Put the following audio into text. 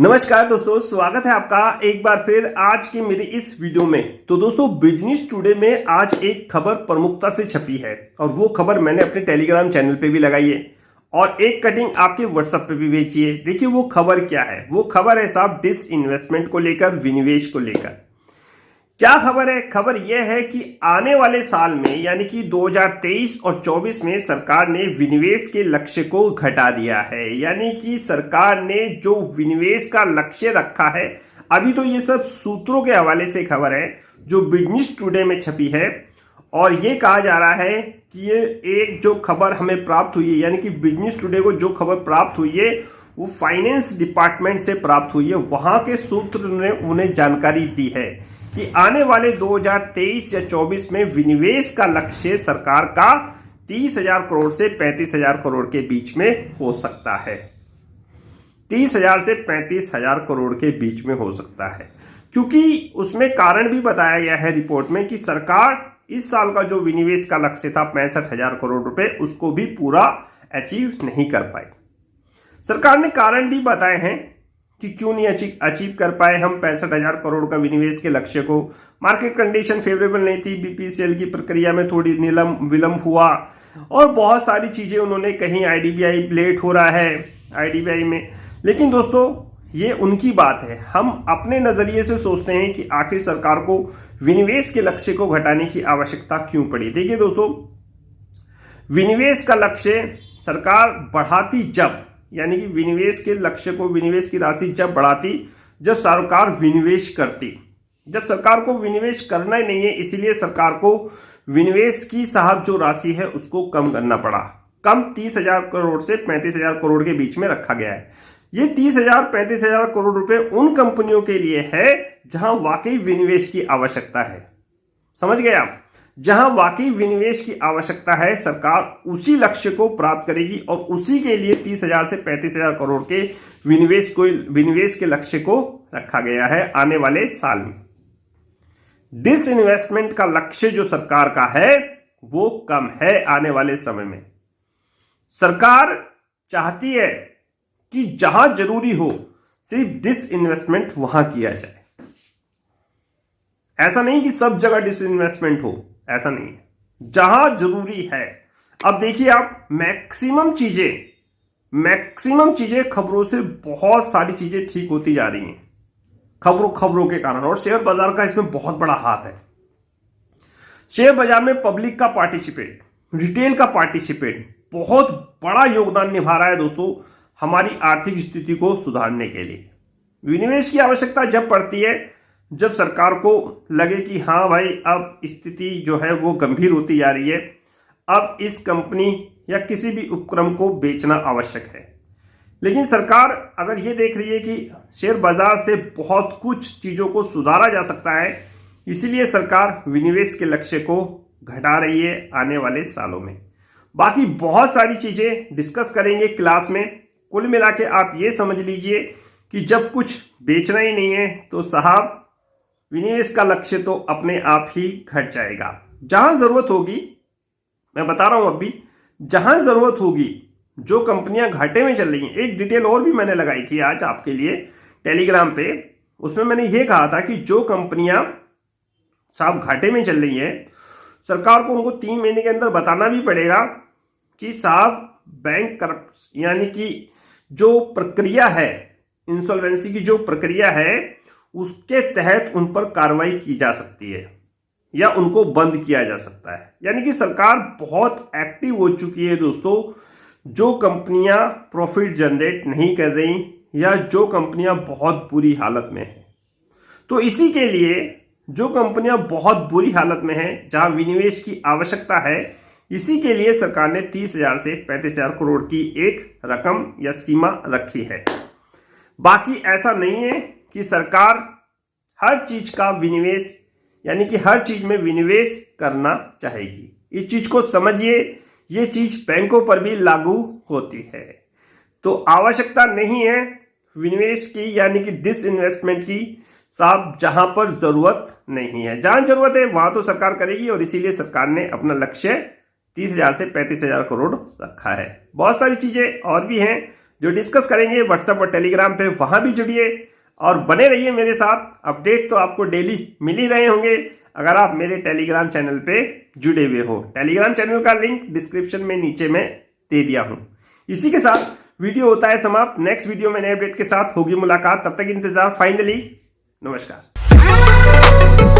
नमस्कार दोस्तों, स्वागत है आपका एक बार फिर आज की मेरी इस वीडियो में। तो दोस्तों, बिजनेस टुडे में आज एक खबर प्रमुखता से छपी है और वो खबर मैंने अपने टेलीग्राम चैनल पे भी लगाई है और एक कटिंग आपके व्हाट्सएप पे भी भेजी है। देखिए वो खबर क्या है। वो खबर है साहब डिसइन्वेस्टमेंट को लेकर, विनिवेश को लेकर। क्या खबर है? खबर यह है कि आने वाले साल में यानी कि 2023 और 24 में सरकार ने विनिवेश के लक्ष्य को घटा दिया है। यानी कि सरकार ने जो विनिवेश का लक्ष्य रखा है, अभी तो ये सब सूत्रों के हवाले से खबर है जो बिजनेस टुडे में छपी है और ये कहा जा रहा है कि ये एक जो खबर हमें प्राप्त हुई है, यानी कि बिजनेस टुडे को जो खबर प्राप्त हुई है वो फाइनेंस डिपार्टमेंट से प्राप्त हुई है। वहां के सूत्र ने उन्हें जानकारी दी है कि आने वाले 2023 या 24 में विनिवेश का लक्ष्य सरकार का 30,000 करोड़ से 35,000 करोड़ के बीच में हो सकता है। 30,000 से 35,000 करोड़ के बीच में हो सकता है, क्योंकि उसमें कारण भी बताया गया है रिपोर्ट में कि सरकार इस साल का जो विनिवेश का लक्ष्य था 65,000 करोड़ रुपए, उसको भी पूरा अचीव नहीं कर पाई। सरकार ने कारण भी बताए हैं कि क्यों नहीं अचीव कर पाए हम 65,000 करोड़ का विनिवेश के लक्ष्य को। मार्केट कंडीशन फेवरेबल नहीं थी, बीपीसीएल की प्रक्रिया में थोड़ी विलंब हुआ और बहुत सारी चीजें उन्होंने कहीं आईडीबीआई लेट हो रहा है आईडीबीआई में। लेकिन दोस्तों, ये उनकी बात है। हम अपने नजरिए से सोचते हैं कि आखिर सरकार को विनिवेश के लक्ष्य को घटाने की आवश्यकता क्यों पड़ी। देखिए दोस्तों, विनिवेश का लक्ष्य सरकार बढ़ाती जब, यानी कि विनिवेश के लक्ष्य को, विनिवेश की राशि जब बढ़ाती, जब सरकार विनिवेश करती। जब सरकार को विनिवेश करना ही नहीं है, इसीलिए सरकार को विनिवेश की साहब जो राशि है उसको कम करना पड़ा। कम 30,000 करोड़ से 35,000 करोड़ के बीच में रखा गया है। ये 30,000 35,000 करोड़ रुपए उन कंपनियों के लिए है जहां वाकई विनिवेश की आवश्यकता है। समझ गए आप? जहां वाकई विनिवेश की आवश्यकता है, सरकार उसी लक्ष्य को प्राप्त करेगी और उसी के लिए 30,000 से 35,000 करोड़ के विनिवेश के लक्ष्य को रखा गया है आने वाले साल में। डिसइन्वेस्टमेंट का लक्ष्य जो सरकार का है वो कम है आने वाले समय में। सरकार चाहती है कि जहां जरूरी हो सिर्फ डिसइन्वेस्टमेंट वहां किया जाए। ऐसा नहीं कि सब जगह डिसइन्वेस्टमेंट हो, ऐसा नहीं है, जहां जरूरी है। अब देखिए आप, मैक्सिमम चीजें खबरों से बहुत सारी चीजें ठीक होती जा रही हैं खबरों के कारण, और शेयर बाजार का इसमें बहुत बड़ा हाथ है। शेयर बाजार में पब्लिक का पार्टिसिपेट, रिटेल का पार्टिसिपेट बहुत बड़ा योगदान निभा रहा है दोस्तों हमारी आर्थिक स्थिति को सुधारने के लिए। विनिवेश की आवश्यकता जब पड़ती है, जब सरकार को लगे कि हाँ भाई अब स्थिति जो है वो गंभीर होती जा रही है, अब इस कंपनी या किसी भी उपक्रम को बेचना आवश्यक है। लेकिन सरकार अगर ये देख रही है कि शेयर बाजार से बहुत कुछ चीज़ों को सुधारा जा सकता है, इसीलिए सरकार विनिवेश के लक्ष्य को घटा रही है आने वाले सालों में। बाकी बहुत सारी चीज़ें डिस्कस करेंगे क्लास में। कुल मिला के आप ये समझ लीजिए कि जब कुछ बेचना ही नहीं है तो साहब विनिवेश का लक्ष्य तो अपने आप ही घट जाएगा। जहां जरूरत होगी, मैं बता रहा हूं अभी, जहां जरूरत होगी, जो कंपनियां घाटे में चल रही हैं, एक डिटेल और भी मैंने लगाई थी आज आपके लिए टेलीग्राम पे। उसमें मैंने ये कहा था कि जो कंपनियां साहब घाटे में चल रही हैं, सरकार को उनको 3 महीने के अंदर बताना भी पड़ेगा कि साहब बैंक करप्ट, यानी कि जो प्रक्रिया है, इंसॉल्वेंसी की जो प्रक्रिया है, उसके तहत उन पर कार्रवाई की जा सकती है या उनको बंद किया जा सकता है। यानी कि सरकार बहुत एक्टिव हो चुकी है दोस्तों। जो कंपनियां प्रॉफिट जनरेट नहीं कर रही या जो कंपनियां बहुत बुरी हालत में हैं, तो इसी के लिए जो कंपनियां बहुत बुरी हालत में हैं, जहां विनिवेश की आवश्यकता है, इसी के लिए सरकार ने 30,000 से 35,000 करोड़ की एक रकम या सीमा रखी है। बाकी ऐसा नहीं है कि सरकार हर चीज का विनिवेश, यानी कि हर चीज में विनिवेश करना चाहेगी। इस चीज को समझिए, ये चीज बैंकों पर भी लागू होती है। तो आवश्यकता नहीं है विनिवेश की, यानी कि डिसइन्वेस्टमेंट की साहब, जहां पर जरूरत नहीं है। जहां जरूरत है वहां तो सरकार करेगी और इसीलिए सरकार ने अपना लक्ष्य 30,000 से 35,000 करोड़ रखा है। बहुत सारी चीजें और भी हैं जो डिस्कस करेंगे व्हाट्सएप और टेलीग्राम पे, वहां भी जुड़िए और बने रहिए मेरे साथ। अपडेट तो आपको डेली मिल ही रहे होंगे अगर आप मेरे टेलीग्राम चैनल पे जुड़े हुए हो। टेलीग्राम चैनल का लिंक डिस्क्रिप्शन में नीचे में दे दिया हूं। इसी के साथ वीडियो होता है समाप्त। नेक्स्ट वीडियो में नए अपडेट के साथ होगी मुलाकात। तब तक इंतजार। फाइनली नमस्कार।